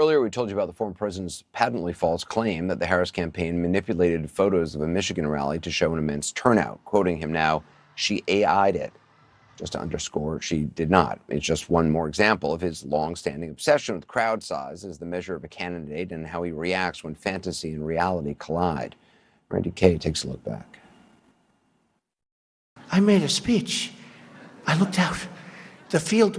Earlier, we told you about the former president's patently false claim that the Harris campaign manipulated photos of a Michigan rally to show an immense turnout. Quoting him now, "She AI'd it." Just to underscore, she did not. It's just one more example of his long-standing obsession with crowd size as the measure of a candidate and how he reacts when fantasy and reality collide. Randy Kay takes a look back. I made a speech. I looked out. The field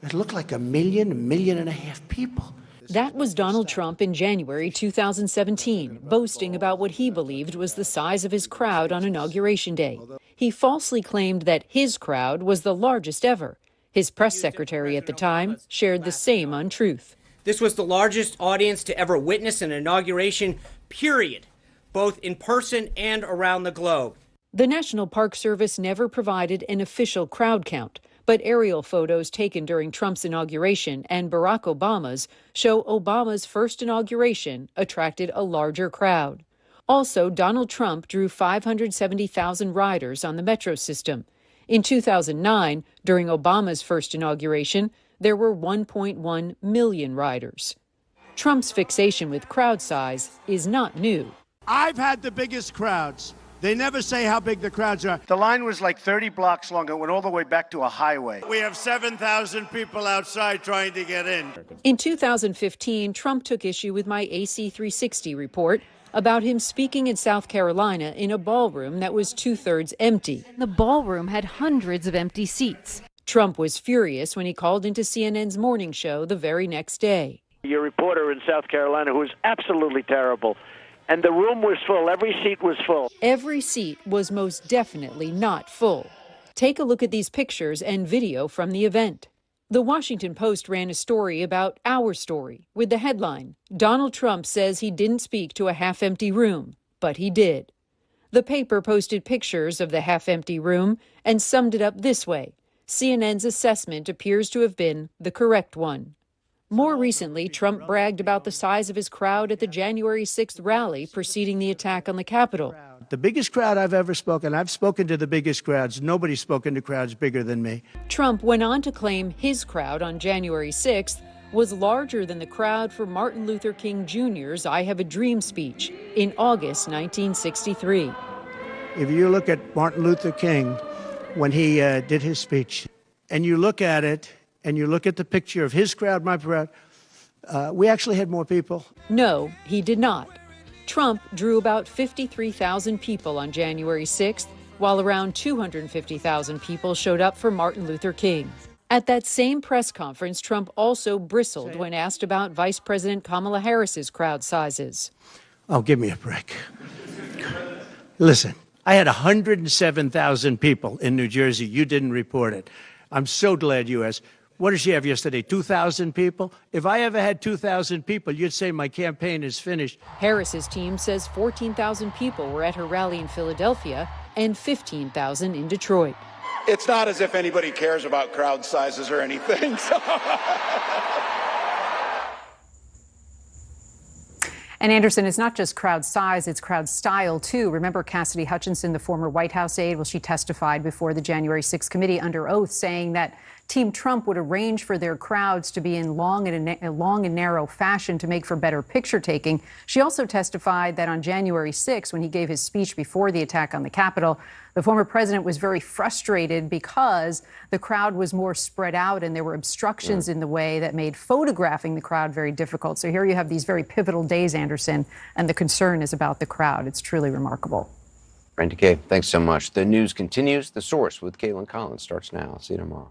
it looked like a million and a half people. That was Donald Trump in January 2017, boasting about what he believed was the size of his crowd on Inauguration Day. He falsely claimed that his crowd was the largest ever. His press secretary at the time shared the same untruth. This was the largest audience to ever witness an inauguration, period, both in person and around the globe. The National Park Service never provided an official crowd count, but aerial photos taken during Trump's inauguration and Barack Obama's show Obama's first inauguration attracted a larger crowd. Also, Donald Trump drew 570,000 riders on the metro system. In 2009, during Obama's first inauguration, there were 1.1 million riders. Trump's fixation with crowd size is not new. I've had the biggest crowds. They never say how big the crowds are. The line was like 30 blocks long. It went all the way back to a highway. We have 7,000 people outside trying to get in. In 2015, Trump took issue with my AC 360 report about him speaking in South Carolina in a ballroom that was two-thirds empty. The ballroom had hundreds of empty seats. Trump was furious when he called into CNN's morning show the very next day. Your reporter in South Carolina, who was absolutely terrible. And the room was full. Every seat was full. Every seat was most definitely not full. Take a look at these pictures and video from the event. The Washington Post ran a story about our story with the headline, "Donald Trump says he didn't speak to a half-empty room, but he did." The paper posted pictures of the half-empty room and summed it up this way: CNN's assessment appears to have been the correct one. More recently, Trump bragged about the size of his crowd at the January 6th rally preceding the attack on the Capitol. The biggest crowd I've ever spoken. I've spoken to the biggest crowds. Nobody's spoken to crowds bigger than me. Trump went on to claim his crowd on January 6th was larger than the crowd for Martin Luther King Jr.'s I Have a Dream speech in August 1963. If you look at Martin Luther King when he did his speech, and you look at it, and you look at the picture of his crowd, my crowd, we actually had more people. No, he did not. Trump drew about 53,000 people on January 6th, while around 250,000 people showed up for Martin Luther King. At that same press conference, Trump also bristled when asked about Vice President Kamala Harris's crowd sizes. Oh, give me a break. Listen, I had 107,000 people in New Jersey. You didn't report it. I'm so glad you asked. What did she have yesterday? 2,000 people? If I ever had 2,000 people, you'd say my campaign is finished. Harris's team says 14,000 people were at her rally in Philadelphia and 15,000 in Detroit. It's not as if anybody cares about crowd sizes or anything. And Anderson, it's not just crowd size, it's crowd style, too. Remember Cassidy Hutchinson, the former White House aide? Well, she testified before the January 6th committee under oath, saying that Team Trump would arrange for their crowds to be in long and narrow fashion to make for better picture taking. She also testified that on January 6th, when he gave his speech before the attack on the Capitol, the former president was very frustrated because the crowd was more spread out and there were obstructions in the way that made photographing the crowd very difficult. So here you have these very pivotal days, Anderson, and the concern is about the crowd. It's truly remarkable. Randy Kay, thanks so much. The news continues. The Source with Caitlin Collins starts now. See you tomorrow.